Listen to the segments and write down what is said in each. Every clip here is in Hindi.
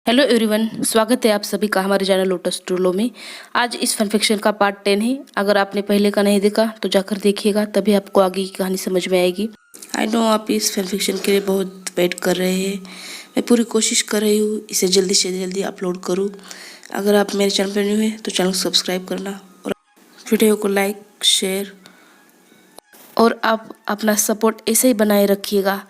हेलो एवरीवन, स्वागत है आप सभी का हमारे चैनल लोटस ट्रूलो में। आज इस फन फिक्शन का पार्ट 10 है। अगर आपने पहले का नहीं देखा तो जाकर देखिएगा, तभी आपको आगे की कहानी समझ में आएगी। आई नो आप इस फन फिक्शन के लिए बहुत वेट कर रहे हैं। मैं पूरी कोशिश कर रही हूँ इसे जल्दी से जल्दी अपलोड करूँ। अगर आप मेरे चैनल पर न्यू हैं तो चैनल को सब्सक्राइब करना और वीडियो को लाइक शेयर और आप अपना सपोर्ट ऐसे ही बनाए रखिएगा।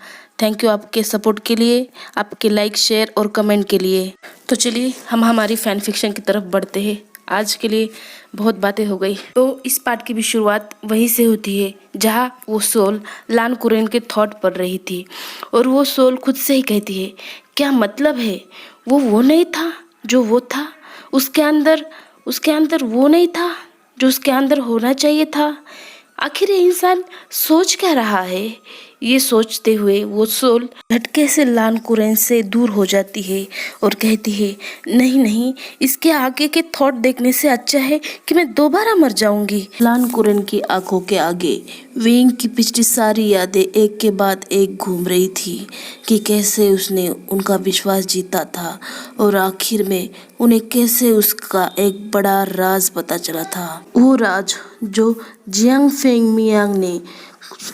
थैंक यू आपके सपोर्ट के लिए, आपके लाइक शेयर और कमेंट के लिए। तो चलिए हम हमारी फैन फिक्शन की तरफ बढ़ते हैं। आज के लिए बहुत बातें हो गई, तो इस पार्ट की भी शुरुआत वहीं से होती है जहाँ वो सोल लान कुरेन के थॉट पढ़ रही थी। और वो सोल खुद से ही कहती है, क्या मतलब है, वो नहीं था जो वो था। उसके अंदर वो नहीं था जो उसके अंदर होना चाहिए था। आखिर ये इंसान सोच क्या रहा है। ये सोचते हुए वो सोल झटके से लान कुरैन से दूर हो जाती है और कहती है, नहीं नहीं, इसके आगे के थॉट देखने से अच्छा है कि मैं दोबारा मर जाऊंगी। लान कुरैन की आंखों के आगे विंग की पिछली सारी यादें एक के बाद एक घूम रही थी कि कैसे उसने उनका विश्वास जीता था और आखिर में उन्हें कैसे उसका एक बड़ा राज पता चला था। वो राज जो जियांग फेंग मियांग ने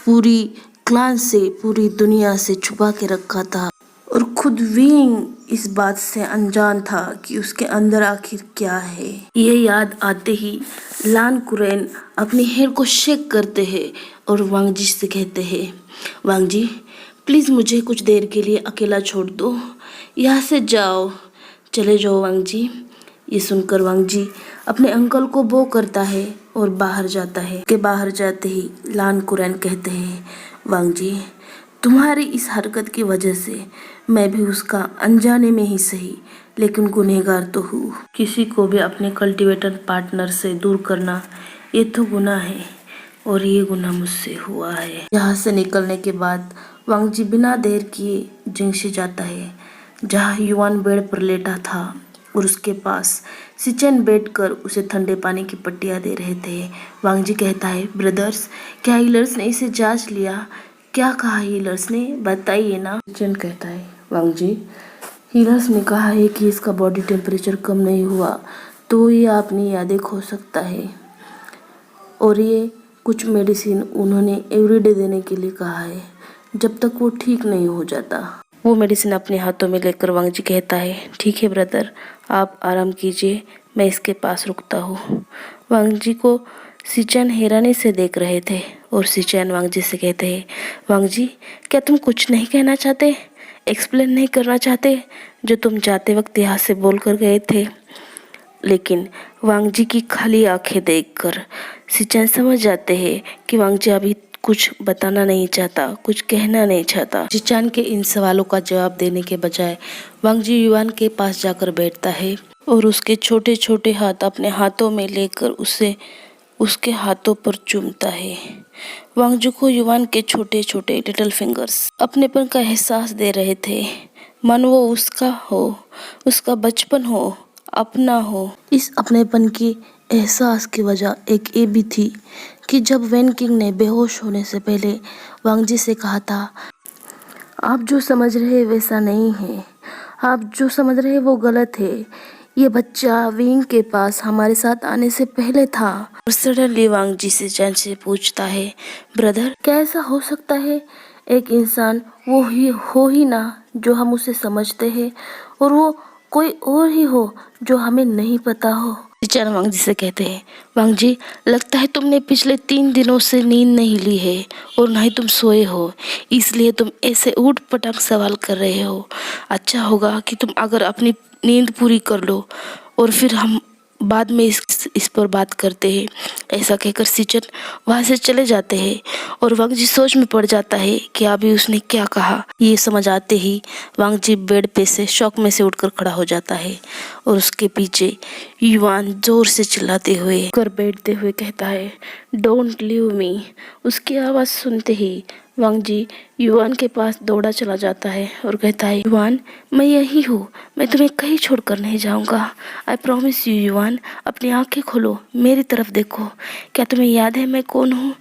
पूरी क्लान से, पूरी दुनिया से छुपा के रखा था और खुद विंग इस बात से अनजान था कि उसके अंदर आखिर क्या है। ये याद आते ही लान कुरैन अपनी हेड को शेक करते हैं और वांग जी से कहते हैं, वांग जी प्लीज मुझे कुछ देर के लिए अकेला छोड़ दो, यहाँ से जाओ, चले जाओ वांग जी। ये सुनकर वांग जी अपने अंकल को बो करता है और बाहर जाता है। के बाहर जाते ही लान कुरैन कहते हैं, वांग जी तुम्हारी इस हरकत की वजह से मैं भी उसका अनजाने में ही सही लेकिन गुनहगार तो हूँ। किसी को भी अपने कल्टीवेटर पार्टनर से दूर करना ये तो गुनाह है और ये गुनाह मुझसे हुआ है। यहाँ से निकलने के बाद वांग जी बिना देर किए जिंगशी जाता है जहाँ युवान बेड पर लेटा था और उसके पास सिचन बैठकर उसे ठंडे पानी की पट्टियाँ दे रहे थे। वांग जी कहता है, ब्रदर्स क्या हीलर्स ने इसे जांच लिया? क्या कहा हीलर्स ने, बताइए ना। सिचन कहता है, वांग जी हीलर्स ने कहा है कि इसका बॉडी टेम्परेचर कम नहीं हुआ तो ये अपनी यादें खो सकता है और ये कुछ मेडिसिन उन्होंने एवरीडे देने के लिए कहा है जब तक वो ठीक नहीं हो जाता। वो मेडिसिन अपने हाथों में लेकर वांग जी कहता है, ठीक है ब्रदर, आप आराम कीजिए, मैं इसके पास रुकता हूँ। वांग जी को सिचन हैरानी से देख रहे थे और सिचन वांग जी से कहते हैं, वांग जी क्या तुम कुछ नहीं कहना चाहते, एक्सप्लेन नहीं करना चाहते जो तुम जाते वक्त यहाँ से बोल कर गए थे। लेकिन वांग जी की खाली आंखें देखकर सिचन समझ जाते हैं कि वांग जी अभी कुछ बताना नहीं चाहता, कुछ कहना नहीं चाहता। सिचन के इन सवालों का जवाब देने के बजाय वांग जी युवान के पास जाकर बैठता है और उसके छोटे छोटे हाथ अपने हाथों में लेकर उसे उसके हाथों पर चूमता है। वांग जी को युवान के छोटे छोटे लिटिल फिंगर्स अपनेपन का एहसास दे रहे थे, मन वो उसका हो, उसका बचपन हो, अपना हो। इस अपनेपन की एहसास की वजह एक ये भी थी कि जब वैन किंग ने बेहोश होने से पहले वांग जी से कहा था, आप जो समझ रहे वैसा नहीं है, आप जो समझ रहे वो गलत है, ये बच्चा विंग के पास हमारे साथ आने से पहले था। और सडनली वांग जी से चैन से पूछता है, ब्रदर क्या ऐसा हो सकता है, एक इंसान वो ही हो ही ना जो हम उसे समझते हैं और वो कोई और ही हो जो हमें नहीं पता हो। सिचन वांग जी से कहते हैं, वांग जी लगता है तुमने पिछले 3 दिनों से नींद नहीं ली है और ना ही तुम सोए हो, इसलिए तुम ऐसे ऊट पटांग सवाल कर रहे हो। अच्छा होगा कि तुम अगर अपनी नींद पूरी कर लो और फिर हम बाद में इस पर बात करते हैं। ऐसा कहकर सिचन वहां से चले जाते हैं और वांग जी सोच में पड़ जाता है कि अभी उसने क्या कहा। ये समझ आते ही वांग जी बेड पे से शौक में से उठकर खड़ा हो जाता है और उसके पीछे युवान जोर से चिल्लाते हुए कर बैठते हुए कहता है, डोंट लीव मी। उसकी आवाज़ सुनते ही वांग जी युवान के पास दौड़ा चला जाता है और कहता है, युवान मैं यही हूँ, मैं तुम्हें कहीं छोड़कर नहीं जाऊँगा, आई प्रॉमिस यू। युवान अपनी आंखें खोलो, मेरी तरफ देखो, क्या तुम्हें याद है मैं कौन हूँ,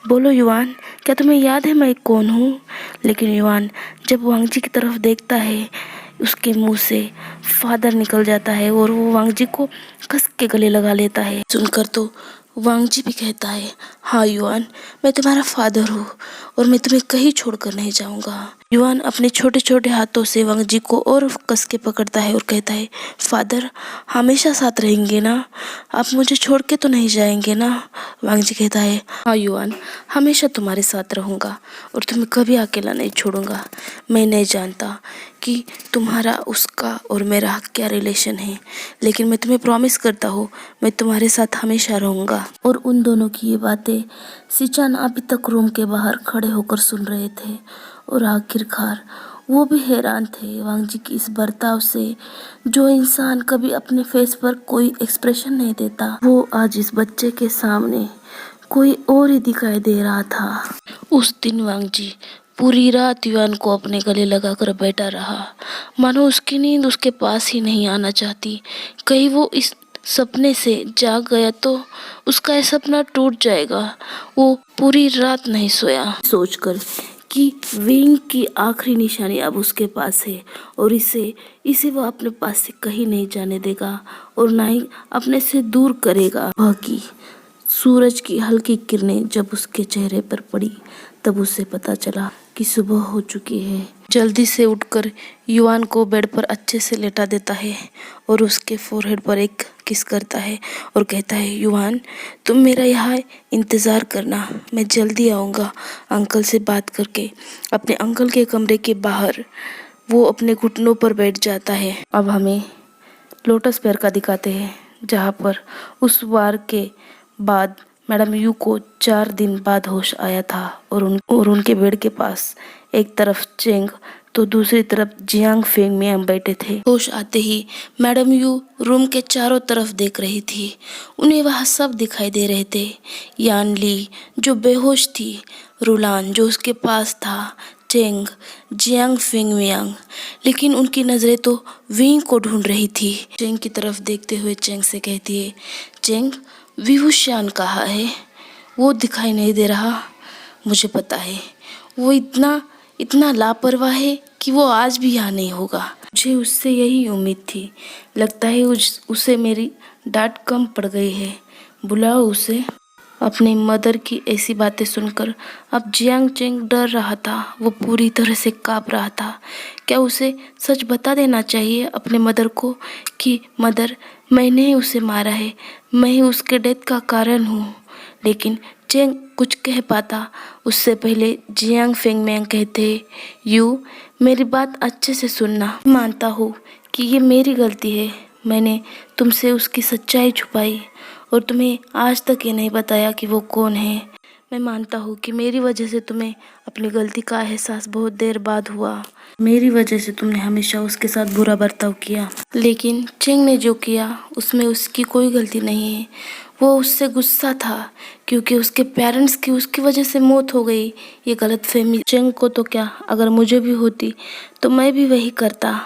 बोलो युवान क्या तुम्हें याद है मैं कौन हूँ। लेकिन युवान जब वांग जी की तरफ देखता है उसके मुंह से फादर निकल जाता है और वो वांग जी को कस के गले लगा लेता है। सुनकर तो वांग जी भी कहता है, हाँ युआन, मैं तुम्हारा फादर हूँ और मैं तुम्हें कहीं छोड़कर नहीं जाऊंगा। युआन अपने छोटे छोटे हाथों से वांग जी को और कस के पकड़ता है और कहता है, फादर हमेशा साथ रहेंगे ना, आप मुझे छोड़ के तो नहीं जाएंगे ना। वांग जी कहता है, हाँ युआन, हमेशा तुम्हारे साथ रहूंगा और तुम्हें कभी अकेला नहीं छोड़ूंगा। मैं नहीं जानता कि तुम्हारा उसका और मेरा क्या रिलेशन है, लेकिन मैं तुम्हें प्रॉमिस करता हूँ मैं तुम्हारे साथ हमेशा रहूंगा। और उन दोनों की ये बातें सिचान अभी तक रूम के बाहर खड़े होकर सुन रहे थे और आखिरकार वो भी हैरान थे वांग जी की इस बर्ताव से। जो इंसान कभी अपने फेस पर कोई एक्सप्रेशन नहीं देता, वो आज इस बच्चे के सामने कोई और ही दिखाई दे रहा था। उस दिन वांग जी पूरी रात युआन को अपने गले लगाकर बैठा रहा, मानो उसकी नींद उसके पास ही नहीं आना चाहती। कहीं वो इस सपने से जाग गया तो उसका यह सपना टूट जाएगा। वो पूरी रात नहीं सोया, सोचकर कि विंग की आखिरी निशानी अब उसके पास है और इसे वो अपने पास से कहीं नहीं जाने देगा और ना ही अपने से दूर करेगा। बाकी सूरज की हल्की किरणें जब उसके चेहरे पर पड़ी तब उसे पता चला कि सुबह हो चुकी है। जल्दी से उठकर युआन को बेड पर अच्छे से लेटा देता है और उसके फोरहेड पर एक किस करता है और कहता है, युआन तुम मेरा यहाँ इंतज़ार करना, मैं जल्दी आऊँगा। अंकल से बात करके अपने अंकल के कमरे के बाहर वो अपने घुटनों पर बैठ जाता है। अब हमें लोटस पेयर का दिखाते हैं, जहाँ पर उस वार के बाद मैडम यू को 4 दिन बाद होश आया था और उनके बेड के पास एक तरफ चेंग तो दूसरी तरफ जियांग फेंग मियांग बैठे थे। होश आते ही मैडम यू रूम के चारों तरफ देख रही थी। उन्हें वह सब दिखाई दे रहे थे। यान ली जो बेहोश थी, रुलान जो उसके पास था, चेंग, जियांग फेंग मियांग, लेकिन उनकी नज़रें तो विंग को ढूंढ रही थी। चेंग की तरफ देखते हुए चेंग से कहती है, चेंग विभूषण कहाँ है? वो दिखाई नहीं दे रहा। मुझे पता है वो इतना लापरवाह है कि वो आज भी यहाँ नहीं होगा। मुझे उससे यही उम्मीद थी। लगता है उसे मेरी डांट कम पड़ गई है। बुलाओ उसे। अपनी मदर की ऐसी बातें सुनकर अब जियांग चेंग डर रहा था। वो पूरी तरह से काँप रहा था। क्या उसे सच बता देना चाहिए अपने मदर को कि मदर मैंने ही उसे मारा है, मैं ही उसके डेथ का कारण हूँ। लेकिन चेंग कुछ कह पाता उससे पहले जियांग फेंग मैंग कहते, यू मेरी बात अच्छे से सुनना। मानता हूँ कि ये मेरी गलती है, मैंने तुमसे उसकी सच्चाई छुपाई और तुम्हें आज तक ये नहीं बताया कि वो कौन है। मैं मानता हूँ कि मेरी वजह से तुम्हें अपनी गलती का एहसास बहुत देर बाद हुआ। मेरी वजह से तुमने हमेशा उसके साथ बुरा बर्ताव किया, लेकिन चेंग ने जो किया उसमें उसकी कोई गलती नहीं है। वो उससे गुस्सा था क्योंकि उसके पेरेंट्स की उसकी वजह से मौत हो गई। ये गलतफहमी चेंग को तो क्या, अगर मुझे भी होती तो मैं भी वही करता।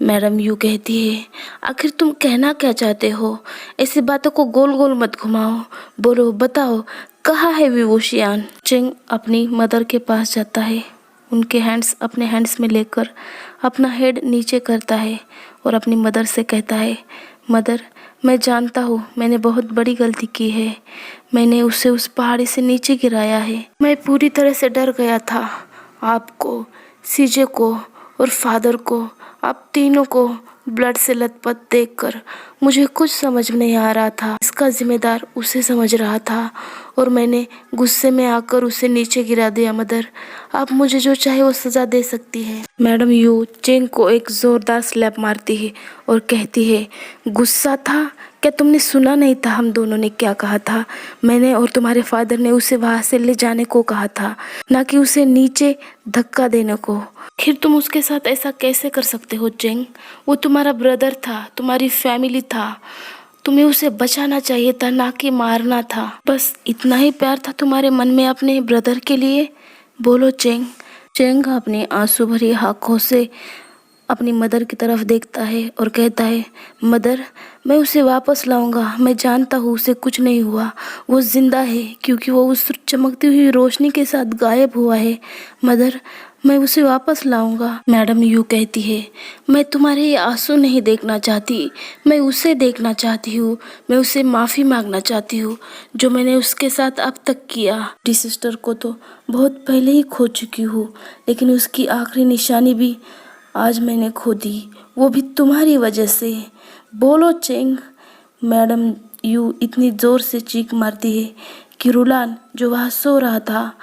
मैडम यू कहती है, आखिर तुम कहना क्या चाहते हो? ऐसी बातों को गोल गोल मत घुमाओ, बोलो बताओ कहाँ है विभूषण? चेंग अपनी मदर के पास जाता है, उनके हैंड्स अपने हैंड्स में लेकर अपना हेड नीचे करता है और अपनी मदर से कहता है, मदर मैं जानता हूँ मैंने बहुत बड़ी गलती की है। मैंने उसे उस पहाड़ी से नीचे गिराया है। मैं पूरी तरह से डर गया था। आपको, सीजे को और फादर को, आप तीनों को ब्लड से लथपथ देखकर मुझे कुछ समझ नहीं आ रहा था। इसका जिम्मेदार उसे समझ रहा था और मैंने गुस्से में आकर उसे नीचे गिरा दिया। मदर आप मुझे जो चाहे वो सजा दे सकती है। मैडम यू चेंग को एक जोरदार स्लैप मारती है और कहती है, गुस्सा था? क्या तुमने सुना नहीं था हम दोनों ने क्या कहा था? मैंने और तुम्हारे फादर ने उसे वहां से ले जाने को कहा था, ना कि उसे नीचे धक्का देने को। फिर तुम उसके साथ ऐसा कैसे कर सकते हो चेंग? वो तुम्हारा ब्रदर था, तुम्हारी फैमिली था। तुम्हें उसे बचाना चाहिए था, ना कि मारना था। बस इतना ही प्यार था तुम्हारे मन में अपने ब्रदर के लिए? बोलो चेंग। चेंग अपनी आंसू भरी आंखों से अपनी मदर की तरफ देखता है और कहता है, मदर मैं उसे वापस लाऊंगा। मैं जानता हूँ उसे कुछ नहीं हुआ, वो जिंदा है क्योंकि वो उस चमकती हुई रोशनी के साथ गायब हुआ है। मदर मैं उसे वापस लाऊंगा। मैडम यू कहती है, मैं तुम्हारे ये आंसू नहीं देखना चाहती, मैं उसे देखना चाहती हूँ। मैं उसे माफ़ी मांगना चाहती हूँ जो मैंने उसके साथ अब तक किया। डी सिस्टर को तो बहुत पहले ही खो चुकी हूँ, लेकिन उसकी आखिरी निशानी भी आज मैंने खो दी, वो भी तुम्हारी वजह से। बोलो चेंग। मैडम यू इतनी ज़ोर से चीख मारती है कि रुलान जो वहाँ सो रहा था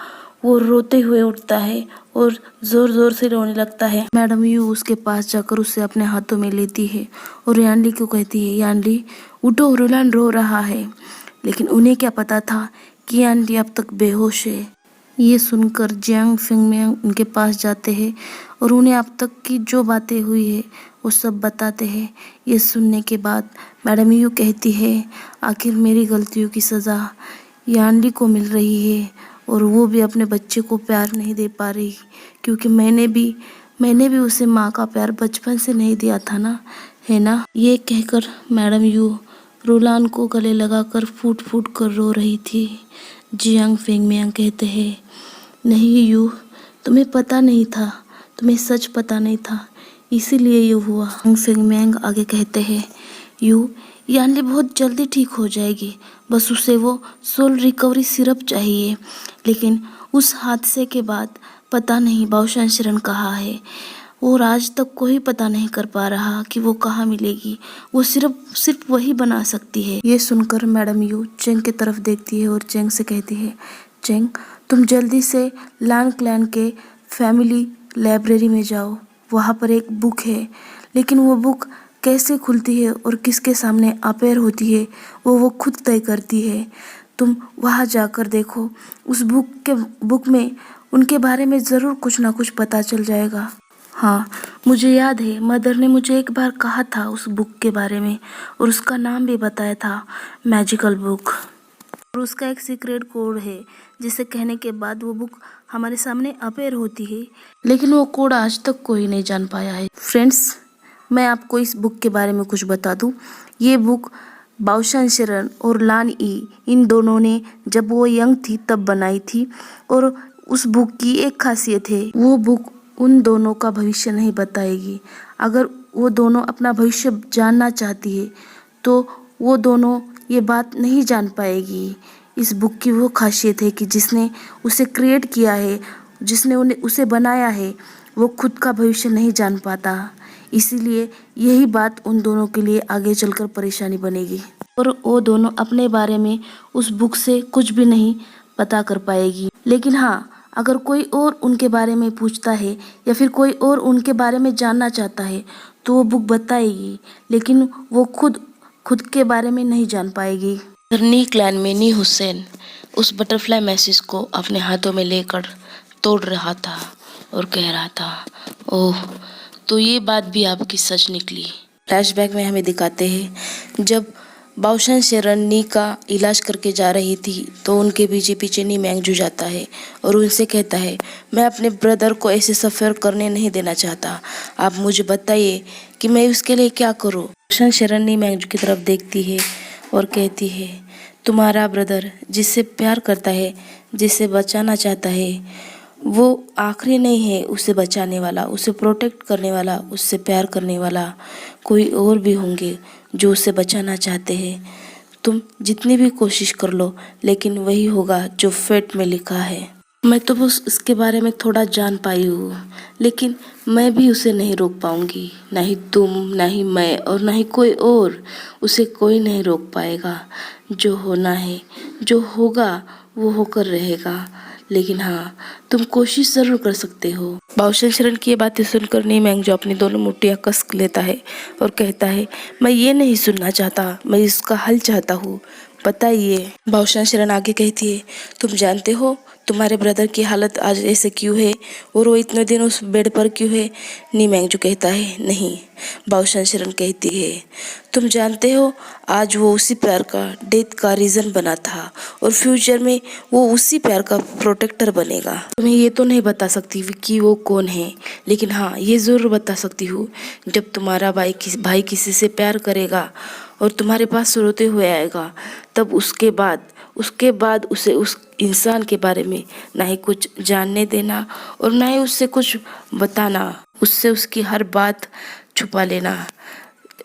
वो रोते हुए उठता है और ज़ोर ज़ोर से रोने लगता है। मैडम यू उसके पास जाकर उसे अपने हाथों में लेती है और यानली को कहती है, यानली उठो, रुलान रो रहा है। लेकिन उन्हें क्या पता था कि यानली अब तक बेहोश है। ये सुनकर जियांग फिंगमियांग उनके पास जाते हैं और उन्हें अब तक की जो बातें हुई है वो सब बताते हैं। ये सुनने के बाद मैडम यू कहती है, आखिर मेरी गलतियों की सज़ा यानली को मिल रही है और वो भी अपने बच्चे को प्यार नहीं दे पा रही, क्योंकि मैंने भी उसे माँ का प्यार बचपन से नहीं दिया था ना, है ना। ये कहकर मैडम यू रुलान को गले लगाकर फूट फूट कर रो रही थी। जियांग फिंगमियांग कहते हैं, नहीं यू, तुम्हें पता नहीं था, तुम्हें सच पता नहीं था, इसीलिए ये हुआ। फिंगमियांग आगे कहते हैं, यू यानली बहुत जल्दी ठीक हो जाएगी, बस उसे वो सोल रिकवरी सिरप चाहिए। लेकिन उस हादसे के बाद पता नहीं बाओशान शरण कहाँ है, और आज तक कोई पता नहीं कर पा रहा कि वो कहाँ मिलेगी। वो सिर्फ वही बना सकती है। ये सुनकर मैडम यू चेंग की तरफ देखती है और चेंग से कहती है, चेंग तुम जल्दी से लान क्लैन के फैमिली लाइब्रेरी में जाओ, वहाँ पर एक बुक है, लेकिन वो बुक कैसे खुलती है और किसके सामने अपेयर होती है वो खुद तय करती है। तुम वहाँ जाकर देखो, उस बुक में उनके बारे में ज़रूर कुछ ना कुछ पता चल जाएगा। हाँ, मुझे याद है मदर ने मुझे एक बार कहा था उस बुक के बारे में, और उसका नाम भी बताया था, मैजिकल बुक। और उसका एक सीक्रेट कोड है जिसे कहने के बाद वो बुक हमारे सामने अपेयर होती है, लेकिन वो कोड आज तक कोई नहीं जान पाया है। फ्रेंड्स, मैं आपको इस बुक के बारे में कुछ बता दूं। ये बुक बाओशान शरण और लान ई इन दोनों ने जब वो यंग थी तब बनाई थी, और उस बुक की एक खासियत है, वो बुक उन दोनों का भविष्य नहीं बताएगी। अगर वो दोनों अपना भविष्य जानना चाहती है तो वो दोनों ये बात नहीं जान पाएगी। इस बुक की वो खासियत है कि जिसने उसे क्रिएट किया है, जिसने उसे बनाया है, वो खुद का भविष्य नहीं जान पाता। इसीलिए यही बात उन दोनों के लिए आगे चलकर परेशानी बनेगी, और वो दोनों अपने बारे में उस बुक से कुछ भी नहीं पता कर पाएगी। लेकिन हाँ, अगर कोई और उनके बारे में पूछता है या फिर कोई और उनके बारे में जानना चाहता है तो वो बुक बताएगी, लेकिन वो खुद के बारे में नहीं जान पाएगी। नी क्लैन में नी हुसैन उस बटरफ्लाई मैसेज को अपने हाथों में लेकर तोड़ रहा था और कह रहा था, ओह, तो ये बात भी आपकी सच निकली। फ्लैशबैक में हमें दिखाते हैं जब बाओशान शरण नी का इलाज करके जा रही थी तो उनके पीछे पीछे नी मैंगजू जाता है और उनसे कहता है, मैं अपने ब्रदर को ऐसे सफ़र करने नहीं देना चाहता, आप मुझे बताइए कि मैं उसके लिए क्या करूं। बाओशान शरण नी मैंगजू की तरफ देखती है और कहती है, तुम्हारा ब्रदर जिससे प्यार करता है, जिससे बचाना चाहता है, वो आखिरी नहीं है उसे बचाने वाला, उसे प्रोटेक्ट करने वाला, उससे प्यार करने वाला कोई और भी होंगे जो उसे बचाना चाहते हैं। तुम जितनी भी कोशिश कर लो, लेकिन वही होगा जो फेट में लिखा है। मैं तो बस उसके बारे में थोड़ा जान पाई हूँ, लेकिन मैं भी उसे नहीं रोक पाऊँगी। ना ही तुम, ना ही मैं, और ना ही कोई और। उसे कोई नहीं रोक पाएगा। जो होना है, जो होगा, वो होकर रहेगा। लेकिन हाँ, तुम कोशिश ज़रूर कर सकते हो। बाओशान शरण की ये बातें सुनकर नी मैंगजू अपनी दोनों मुट्ठियाँ कस लेता है और कहता है, मैं ये नहीं सुनना चाहता, मैं इसका हल चाहता हूँ, बताइए। बाओशान शरण आगे कहती है, तुम जानते हो तुम्हारे ब्रदर की हालत आज ऐसे क्यों है और वो इतने दिन उस बेड पर क्यों है? नी मैंगजू कहता है, नहीं। बाओशान शरण कहती है, तुम जानते हो आज वो उसी प्यार का डेथ का रीज़न बना था और फ्यूचर में वो उसी प्यार का प्रोटेक्टर बनेगा। तुम्हें ये तो नहीं बता सकती कि वो कौन है, लेकिन हाँ, ये ज़रूर बता सकती हूँ, जब तुम्हारा भाई किसी से प्यार करेगा और तुम्हारे पास रोते हुए आएगा, तब उसके बाद उसके बाद उसे उस इंसान के बारे में ना ही कुछ जानने देना और ना ही उससे कुछ बताना, उससे उसकी हर बात छुपा लेना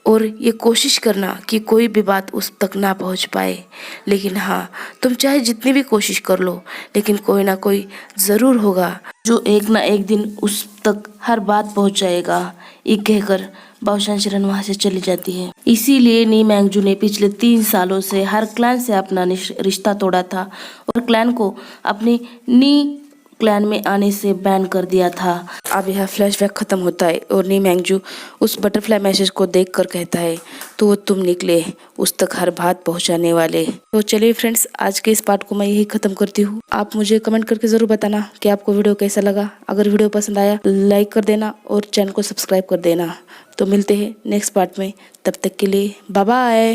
और ये कोशिश करना कि कोई भी बात उस तक ना पहुंच पाए। लेकिन हाँ, तुम चाहे जितनी भी कोशिश कर लो, लेकिन कोई ना कोई ज़रूर होगा जो एक ना एक दिन उस तक हर बात पहुंच जाएगा। ये कहकर बाओशान शरण वहां से चली जाती है। इसीलिए नी मैंगजू ने पिछले 3 सालों से हर क्लैन से अपना रिश्ता तोड़ा था और क्लैन को अपनी नी क्लैन में आने से बैन कर दिया था। अब यह फ्लैशबैक खत्म होता है और नी मैंगजू उस बटरफ्लाई मैसेज को देखकर कहता है, तो तुम निकले उस तक हर बात पहुंचाने वाले। तो चलिए फ्रेंड्स, आज के इस पार्ट को मैं यही खत्म करती हूँ। आप मुझे कमेंट करके जरूर बताना कि आपको वीडियो कैसा लगा। अगर वीडियो पसंद आया लाइक कर देना और चैनल को सब्सक्राइब कर देना। तो मिलते हैं नेक्स्ट पार्ट में, तब तक के लिए बाय बाय।